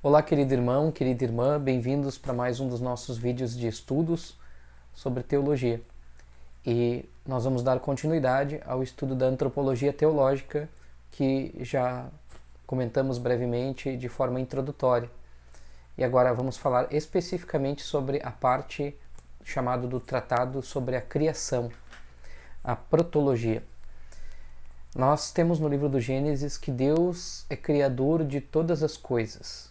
Olá, querido irmão, querida irmã, bem-vindos para mais um dos nossos vídeos de estudos sobre teologia. E nós vamos dar continuidade ao estudo da antropologia teológica que já comentamos brevemente de forma introdutória. E agora vamos falar especificamente sobre a parte chamada do tratado sobre a criação, a protologia. Nós temos no livro do Gênesis que Deus é criador de todas as coisas.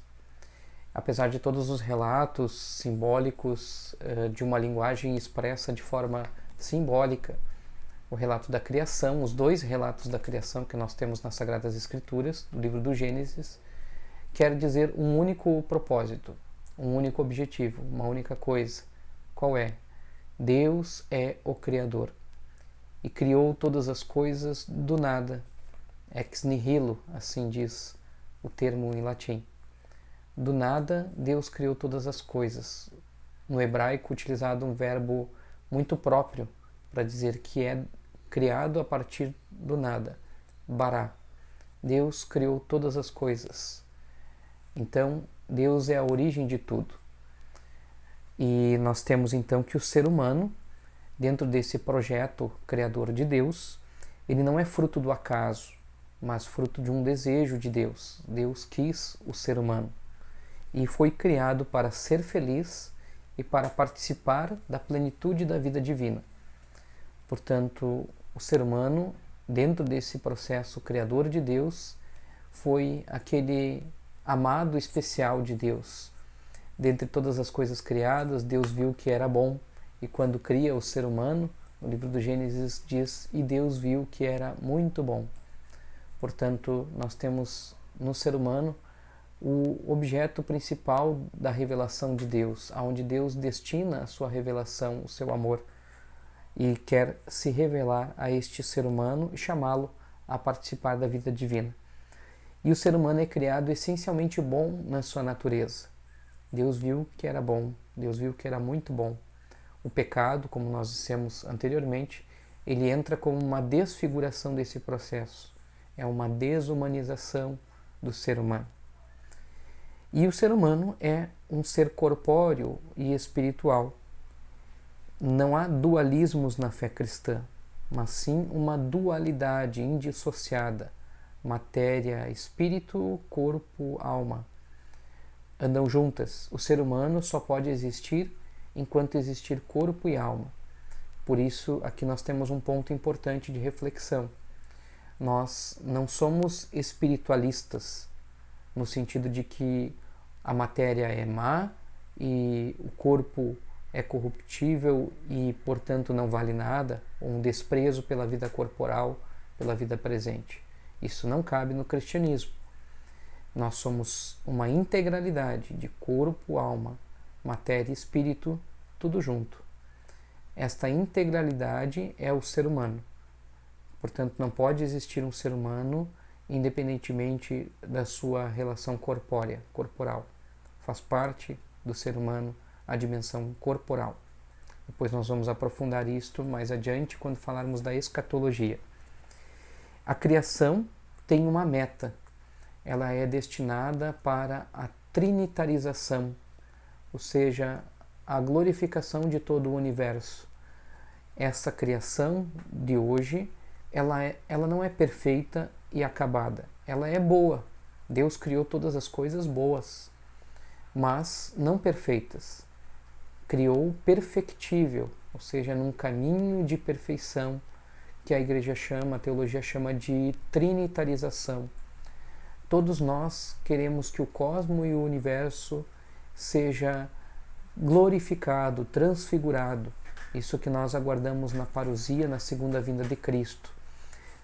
Apesar de todos os relatos simbólicos de uma linguagem expressa de forma simbólica, o relato da criação, os dois relatos da criação que nós temos nas Sagradas Escrituras, do livro do Gênesis, quer dizer um único propósito, um único objetivo, uma única coisa. Qual é? Deus é o Criador e criou todas as coisas do nada, ex nihilo, assim diz o termo em latim. Do nada, Deus criou todas as coisas. No hebraico, utilizado um verbo muito próprio para dizer que é criado a partir do nada. Bará. Deus criou todas as coisas. Então, Deus é a origem de tudo. E nós temos então que o ser humano, dentro desse projeto criador de Deus, ele não é fruto do acaso, mas fruto de um desejo de Deus. Deus quis o ser humano e foi criado para ser feliz e para participar da plenitude da vida divina. Portanto, o ser humano, dentro desse processo criador de Deus, foi aquele amado especial de Deus. Dentre todas as coisas criadas, Deus viu que era bom, e quando cria o ser humano, no livro do Gênesis diz: e Deus viu que era muito bom. Portanto, nós temos no ser humano o objeto principal da revelação de Deus, aonde Deus destina a sua revelação, o seu amor, e quer se revelar a este ser humano e chamá-lo a participar da vida divina. E o ser humano é criado essencialmente bom na sua natureza. Deus viu que era bom, Deus viu que era muito bom. O pecado, como nós dissemos anteriormente, ele entra como uma desfiguração desse processo. É uma desumanização do ser humano. E o ser humano é um ser corpóreo e espiritual. Não há dualismos na fé cristã, mas sim uma dualidade indissociada: matéria, espírito, corpo, alma. Andam juntas. O ser humano só pode existir enquanto existir corpo e alma. Por isso, aqui nós temos um ponto importante de reflexão. Nós não somos espiritualistas, no sentido de que a matéria é má e o corpo é corruptível e, portanto, não vale nada, ou um desprezo pela vida corporal, pela vida presente. Isso não cabe no cristianismo. Nós somos uma integralidade de corpo, alma, matéria e espírito, tudo junto. Esta integralidade é o ser humano. Portanto, não pode existir um ser humano independentemente da sua relação corporal. Faz parte do ser humano a dimensão corporal. Depois nós vamos aprofundar isto mais adiante quando falarmos da escatologia. A criação tem uma meta. Ela é destinada para a trinitarização, ou seja, a glorificação de todo o universo. Essa criação de hoje, ela não é perfeita e acabada. Ela é boa. Deus criou todas as coisas boas, mas não perfeitas. Criou perfectível, ou seja, num caminho de perfeição que a igreja chama, a teologia chama de trinitarização. Todos nós queremos que o cosmo e o universo seja glorificado, transfigurado. Isso que nós aguardamos na parousia, na segunda vinda de Cristo.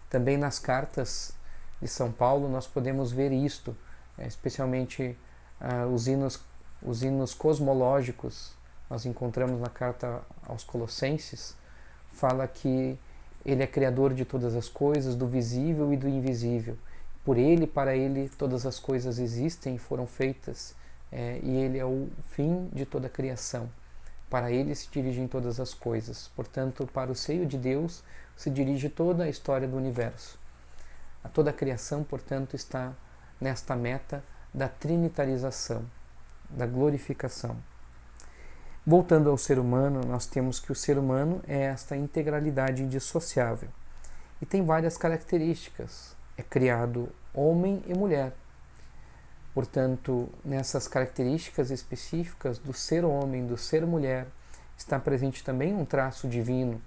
Também nas cartas de São Paulo nós podemos ver isto, especialmente os hinos cosmológicos. Nós encontramos na carta aos Colossenses, fala que ele é criador de todas as coisas, do visível e do invisível. Por ele, para ele, todas as coisas existem e foram feitas, e ele é o fim de toda a criação. Para ele se dirigem todas as coisas. Portanto, para o seio de Deus se dirige toda a história do universo. A toda a criação, portanto, está nesta meta da trinitarização, da glorificação. Voltando ao ser humano, nós temos que o ser humano é esta integralidade indissociável e tem várias características. É criado homem e mulher. Portanto, nessas características específicas do ser homem, do ser mulher, está presente também um traço divino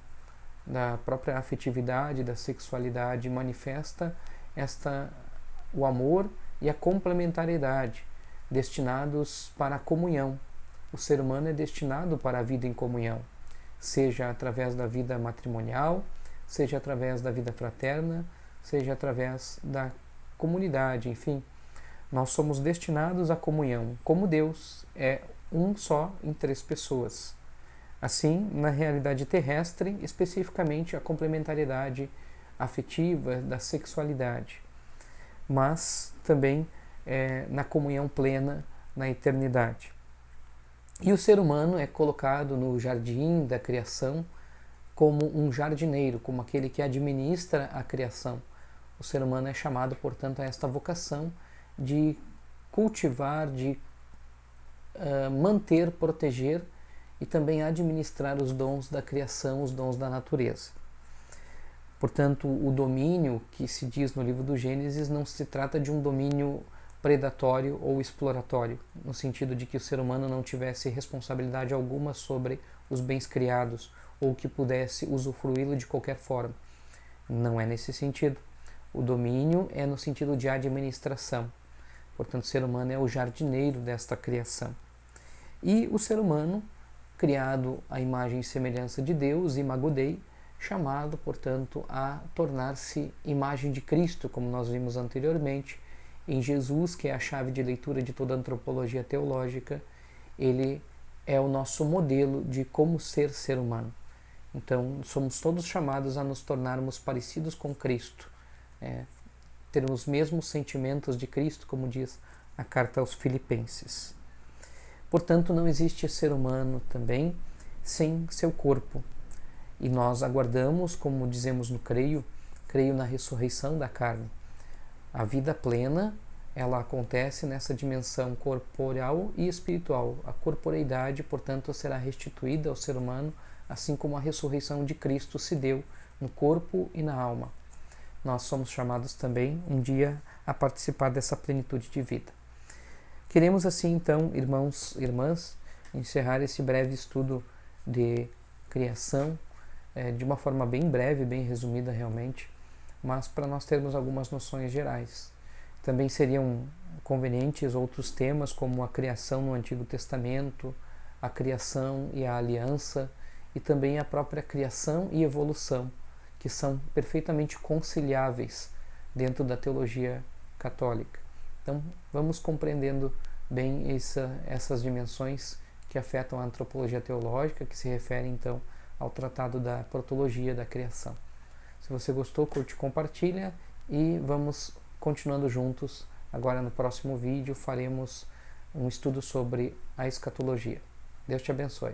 da própria afetividade, da sexualidade, manifesta o amor e a complementariedade, destinados para a comunhão. O ser humano é destinado para a vida em comunhão, seja através da vida matrimonial, seja através da vida fraterna, seja através da comunidade, enfim. Nós somos destinados à comunhão, como Deus é um só em 3 pessoas. Assim, na realidade terrestre, especificamente a complementariedade afetiva da sexualidade, mas também na comunhão plena na eternidade. E o ser humano é colocado no jardim da criação como um jardineiro, como aquele que administra a criação. O ser humano é chamado, portanto, a esta vocação de cultivar, de manter, proteger e também administrar os dons da criação, os dons da natureza. Portanto, o domínio que se diz no livro do Gênesis não se trata de um domínio predatório ou exploratório, no sentido de que o ser humano não tivesse responsabilidade alguma sobre os bens criados ou que pudesse usufruí-lo de qualquer forma. Não é nesse sentido. O domínio é no sentido de administração. Portanto, o ser humano é o jardineiro desta criação. E o ser humano, criado à imagem e semelhança de Deus, imago Dei, chamado, portanto, a tornar-se imagem de Cristo, como nós vimos anteriormente, em Jesus, que é a chave de leitura de toda a antropologia teológica. Ele é o nosso modelo de como ser humano. Então, somos todos chamados a nos tornarmos parecidos com Cristo, ter os mesmos sentimentos de Cristo, como diz a carta aos Filipenses. Portanto, não existe ser humano também sem seu corpo. E nós aguardamos, como dizemos no creio na ressurreição da carne. A vida plena, ela acontece nessa dimensão corporal e espiritual. A corporeidade, portanto, será restituída ao ser humano, assim como a ressurreição de Cristo se deu no corpo e na alma. Nós somos chamados também um dia a participar dessa plenitude de vida. Queremos assim, então, irmãos e irmãs, encerrar esse breve estudo de criação, de uma forma bem breve, bem resumida realmente, mas para nós termos algumas noções gerais. Também seriam convenientes outros temas, como a criação no Antigo Testamento, a criação e a aliança, e também a própria criação e evolução, que são perfeitamente conciliáveis dentro da teologia católica. Então, vamos compreendendo bem essas dimensões que afetam a antropologia teológica, que se referem, então, ao tratado da protologia da criação. Se você gostou, curte, compartilha e vamos continuando juntos. Agora, no próximo vídeo, faremos um estudo sobre a escatologia. Deus te abençoe.